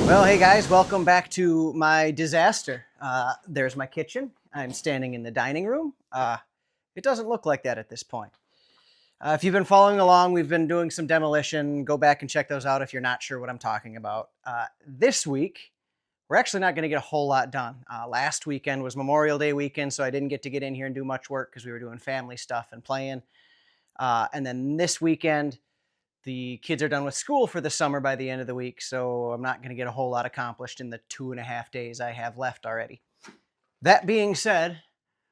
Well, hey guys, welcome back to my disaster. There's my kitchen. I'm standing in the dining room. It doesn't look like that at this point. If you've been following along, we've been doing some demolition. Go back and check those out if you're not sure what I'm talking about. This week, we're actually not going to get a whole lot done. Last weekend was Memorial Day weekend, so I didn't get to get in here and do much work because we were doing family stuff and playing. And then this weekend, the kids are done with school for the summer by the end of the week, so I'm not going to get a whole lot accomplished in the 2.5 days I have left already. That being said,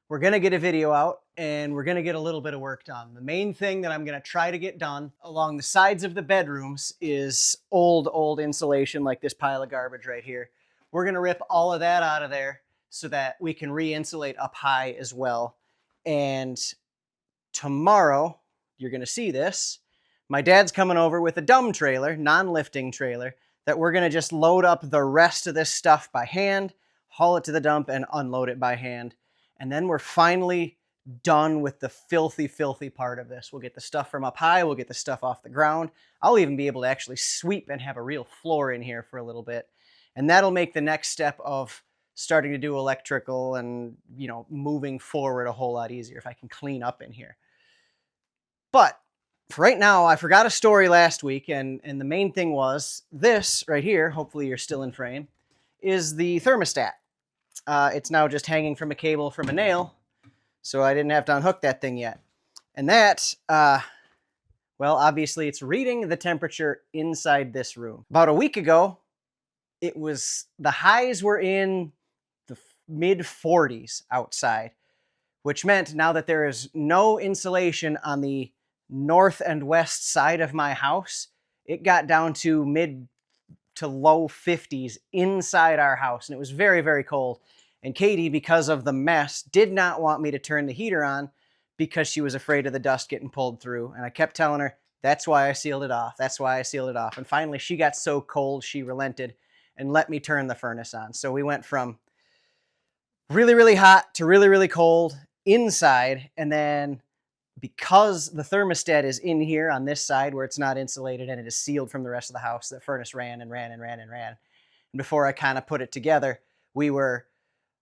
we're going to get a video out and we're going to get a little bit of work done. The main thing that I'm going to try to get done along the sides of the bedrooms is old insulation like this pile of garbage right here. We're going to rip all of that out of there so that we can re-insulate up high as well. And tomorrow, you're going to see this. My dad's coming over with a dumb trailer, non-lifting trailer, that we're going to just load up the rest of this stuff by hand, haul it to the dump, and unload it by hand. And then we're finally done with the filthy part of this. We'll get the stuff from up high, we'll get the stuff off the ground. I'll even be able to actually sweep and have a real floor in here for a little bit. And that'll make the next step of starting to do electrical and, moving forward a whole lot easier if I can clean up in here. But for right now, I forgot a story last week, and the main thing was this right here, hopefully you're still in frame, is the thermostat. It's now just hanging from a cable from a nail, so I didn't have to unhook that thing yet. And that, well, obviously it's reading the temperature inside this room. About a week ago, the highs were in the mid 40s outside, which meant now that there is no insulation on the north and west side of my house, it got down to mid to low 50s inside our house, and it was very cold. And Katie, because of the mess, did not want me to turn the heater on because she was afraid of the dust getting pulled through. And I kept telling her, that's why I sealed it off. That's why I sealed it off. And finally, she got so cold, she relented and let me turn the furnace on. So we went from really hot to really cold inside, and then because the thermostat is in here on this side where it's not insulated and it is sealed from the rest of the house, the furnace ran. And before I kind of put it together, we were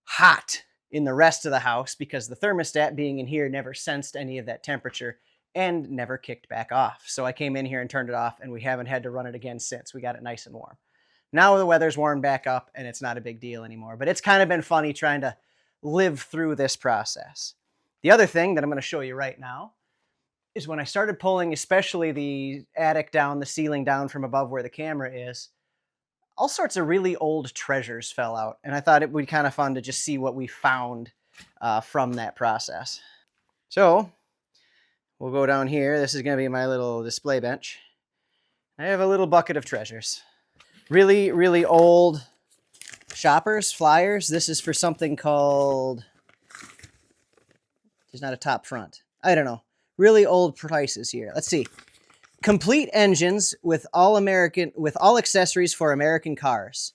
hot in the rest of the house because the thermostat being in here never sensed any of that temperature and never kicked back off. So I came in here and turned it off, and we haven't had to run it again since. We got it nice and warm. Now the weather's warmed back up and it's not a big deal anymore, but it's kind of been funny trying to live through this process. The other thing that I'm going to show you right now is when I started pulling, especially the attic down, the ceiling down from above where the camera is, all sorts of really old treasures fell out. And I thought it would be kind of fun to just see what we found from that process. So we'll go down here. This is going to be my little display bench. I have a little bucket of treasures. Really old shoppers, flyers. This is for something called, there's not a top front. I don't know. Really old prices here. Let's see. Complete engines with all accessories for American cars.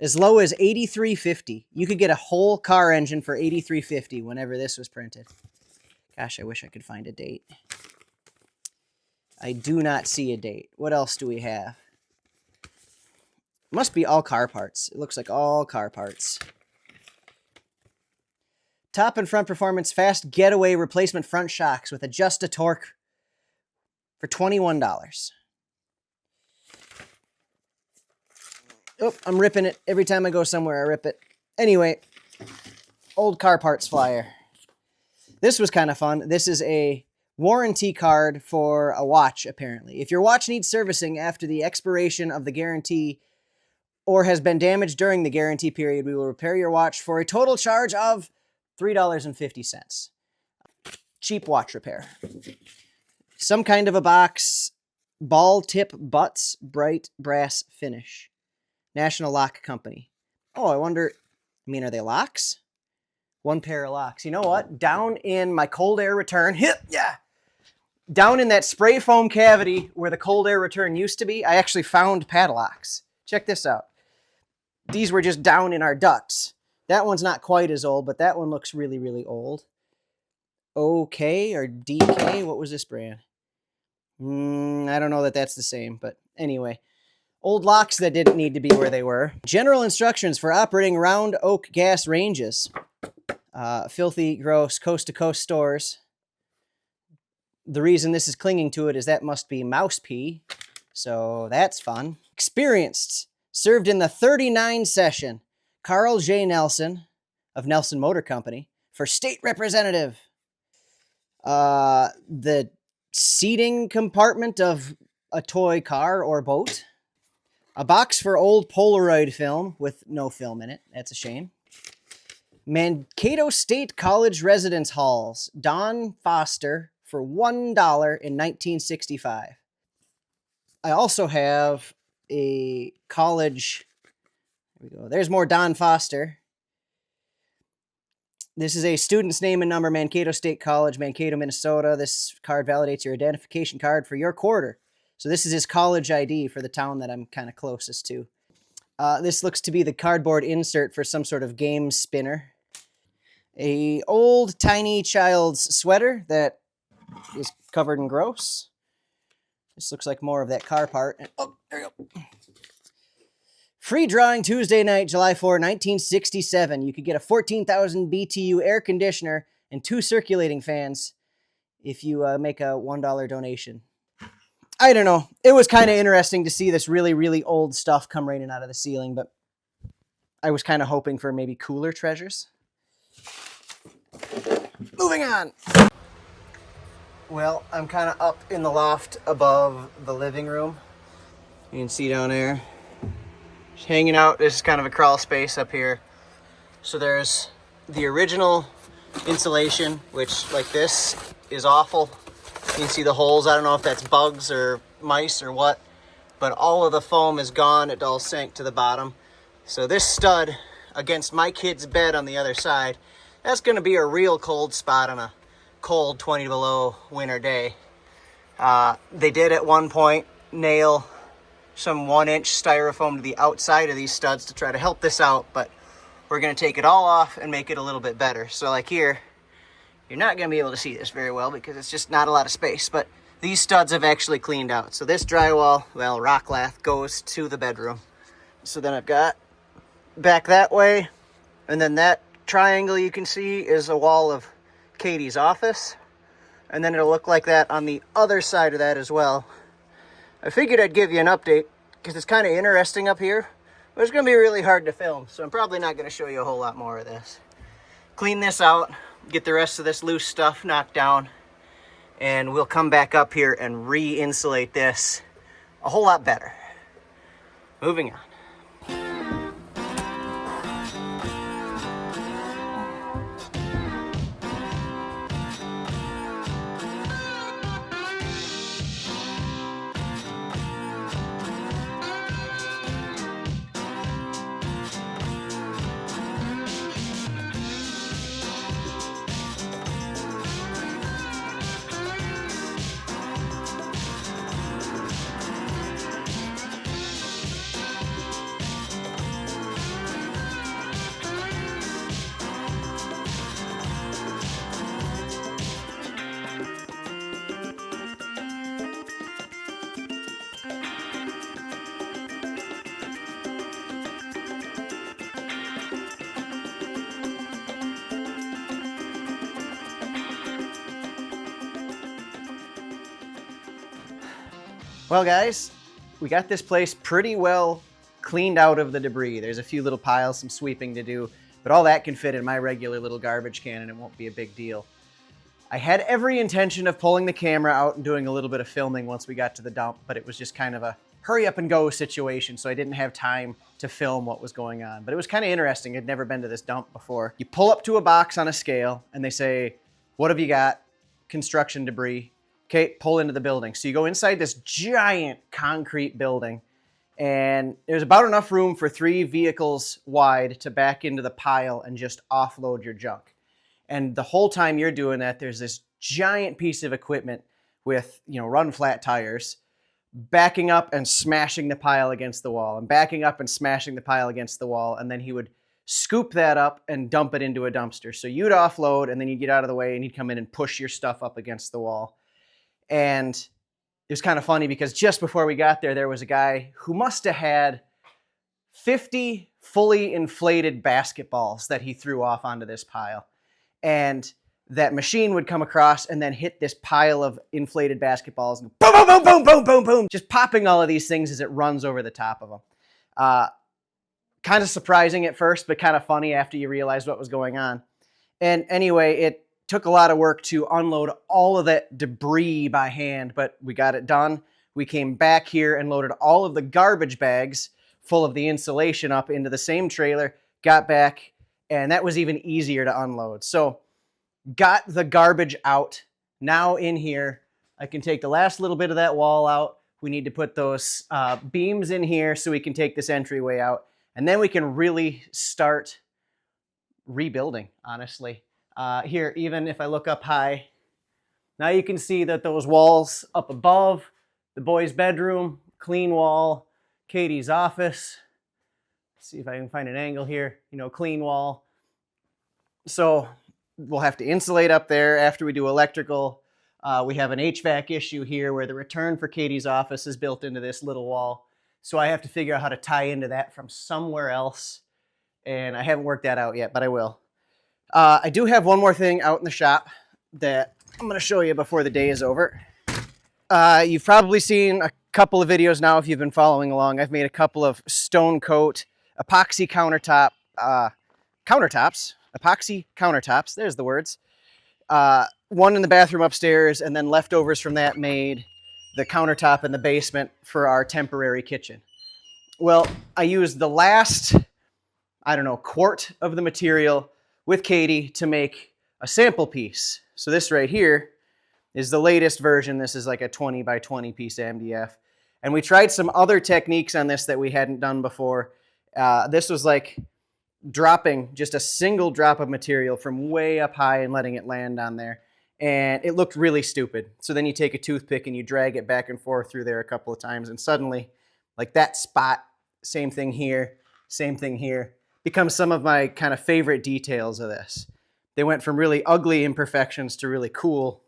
As low as $83.50. You could get a whole car engine for $83.50 whenever this was printed. Gosh, I wish I could find a date. I do not see a date. What else do we have? Must be all car parts. It looks like all car parts. Top and front performance fast getaway replacement front shocks with adjust-a-torque for $21. Oh, I'm ripping it. Every time I go somewhere, I rip it. Anyway, old car parts flyer. This was kind of fun. This is a warranty card for a watch, apparently. If your watch needs servicing after the expiration of the guarantee or has been damaged during the guarantee period, we will repair your watch for a total charge of $3.50. Cheap watch repair. Some kind of a box. Ball tip butts, bright brass finish. National Lock Company. Oh, I wonder, are they locks? One pair of locks. You know what? Down in my cold air return, down in that spray foam cavity where the cold air return used to be, I actually found padlocks. Check this out. These were just down in our ducts. That one's not quite as old, but that one looks really old. OK or DK, what was this brand? I don't know that that's the same, but anyway. Old locks that didn't need to be where they were. General instructions for operating round oak gas ranges. Filthy, gross, coast-to-coast stores. The reason this is clinging to it is that must be mouse pee. So that's fun. Experienced. Served in the 39 session. Carl J. Nelson of Nelson Motor Company for state representative. The seating compartment of a toy car or boat. A box for old Polaroid film with no film in it. That's a shame. Mankato State College residence halls. Don Foster for $1 in 1965. I also have a college. There we go. There's more Don Foster. This is a student's name and number, Mankato State College, Mankato, Minnesota. This card validates your identification card for your quarter. So this is his college ID for the town that I'm kind of closest to. This looks to be the cardboard insert for some sort of game spinner. A old tiny child's sweater that is covered in gross. This looks like more of that car part. And, oh, there we go. Free drawing Tuesday night, July 4, 1967. You could get a 14,000 BTU air conditioner and 2 circulating fans if you make a $1 donation. I don't know. It was kind of interesting to see this really, really old stuff come raining out of the ceiling, but I was kind of hoping for maybe cooler treasures. Moving on. Well, I'm kind of up in the loft above the living room. You can see down there. Just hanging out. This is kind of a crawl space up here. So there's the original insulation, which, like this, is awful. You can see the holes. I don't know if that's bugs or mice or what, but all of the foam is gone. It all sank to the bottom. So this stud against my kid's bed on the other side, that's going to be a real cold spot on a cold 20 below winter day. They did at one point nail some 1-inch styrofoam to the outside of these studs to try to help this out, but we're going to take it all off and make it a little bit better. So like here, you're not going to be able to see this very well because it's just not a lot of space, but these studs have actually cleaned out. So this drywall, well, rock lath, goes to the bedroom. So then I've got back that way, and then that triangle you can see is a wall of Katie's office, and then it'll look like that on the other side of that as well. I figured I'd give you an update because it's kind of interesting up here, but it's going to be really hard to film, so I'm probably not going to show you a whole lot more of this. Clean this out, get the rest of this loose stuff knocked down, and we'll come back up here and re-insulate this a whole lot better. Moving on. Well, guys, we got this place pretty well cleaned out of the debris. There's a few little piles, some sweeping to do, but all that can fit in my regular little garbage can and it won't be a big deal. I had every intention of pulling the camera out and doing a little bit of filming once we got to the dump, but it was just kind of a hurry up and go situation, so I didn't have time to film what was going on. But it was kind of interesting. I'd never been to this dump before. You pull up to a box on a scale and they say, "What have you got?" Construction debris. Okay, pull into the building. So you go inside this giant concrete building, and there's about enough room for 3 vehicles wide to back into the pile and just offload your junk. And the whole time you're doing that, there's this giant piece of equipment with, run flat tires backing up and smashing the pile against the wall and backing up and smashing the pile against the wall. And then he would scoop that up and dump it into a dumpster. So you'd offload and then you'd get out of the way and he'd come in and push your stuff up against the wall. And it was kind of funny because just before we got there, there was a guy who must have had 50 fully inflated basketballs that he threw off onto this pile. And that machine would come across and then hit this pile of inflated basketballs and boom, boom, boom, boom, boom, boom, boom, just popping all of these things as it runs over the top of them. Kind of surprising at first, but kind of funny after you realize what was going on. And anyway, it took a lot of work to unload all of that debris by hand, but we got it done. We came back here and loaded all of the garbage bags full of the insulation up into the same trailer, got back, and that was even easier to unload. So got the garbage out. Now in here, I can take the last little bit of that wall out. We need to put those beams in here so we can take this entryway out. And then we can really start rebuilding, honestly. Here, even if I look up high, now you can see that those walls up above, the boys' bedroom, clean wall, Katie's office. Let's see if I can find an angle here, clean wall. So we'll have to insulate up there after we do electrical. We have an HVAC issue here where the return for Katie's office is built into this little wall. So I have to figure out how to tie into that from somewhere else. And I haven't worked that out yet, but I will. I do have one more thing out in the shop that I'm going to show you before the day is over. You've probably seen a couple of videos now if you've been following along. I've made a couple of stone coat epoxy countertops, there's the words. One in the bathroom upstairs, and then leftovers from that made the countertop in the basement for our temporary kitchen. Well, I used the last, quart of the material with Katie to make a sample piece. So this right here is the latest version. This is like a 20 by 20 piece MDF. And we tried some other techniques on this that we hadn't done before. This was like dropping just a single drop of material from way up high and letting it land on there. And it looked really stupid. So then you take a toothpick and you drag it back and forth through there a couple of times, and suddenly, like that spot, same thing here, becomes some of my kind of favorite details of this. They went from really ugly imperfections to really cool,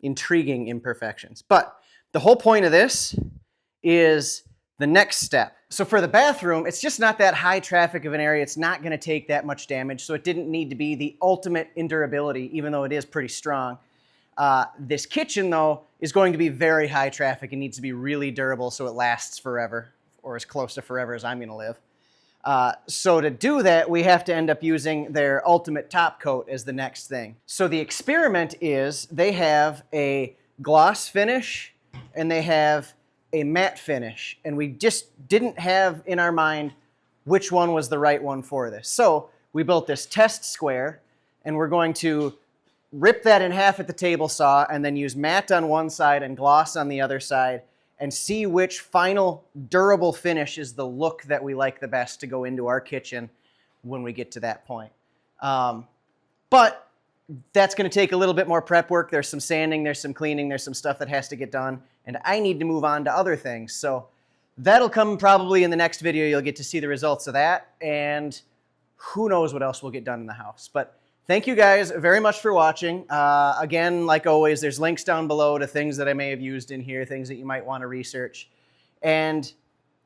intriguing imperfections. But the whole point of this is the next step. So for the bathroom, it's just not that high traffic of an area. It's not going to take that much damage, so it didn't need to be the ultimate in durability, even though it is pretty strong. This kitchen, though, is going to be very high traffic and needs to be really durable so it lasts forever, or as close to forever as I'm going to live. So to do that, we have to end up using their ultimate top coat as the next thing. So the experiment is they have a gloss finish and they have a matte finish, and we just didn't have in our mind which one was the right one for this. So we built this test square, and we're going to rip that in half at the table saw and then use matte on one side and gloss on the other side and see which final durable finish is the look that we like the best to go into our kitchen when we get to that point. But that's going to take a little bit more prep work. There's some sanding, there's some cleaning, there's some stuff that has to get done, and I need to move on to other things. So that'll come probably in the next video. You'll get to see the results of that, and who knows what else we'll get done in the house. But thank you guys very much for watching. Again, like always, there's links down below to things that I may have used in here, things that you might want to research. And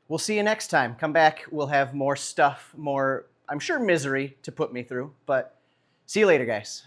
we'll see you next time. Come back, we'll have more stuff, more, I'm sure, misery to put me through. But see you later, guys.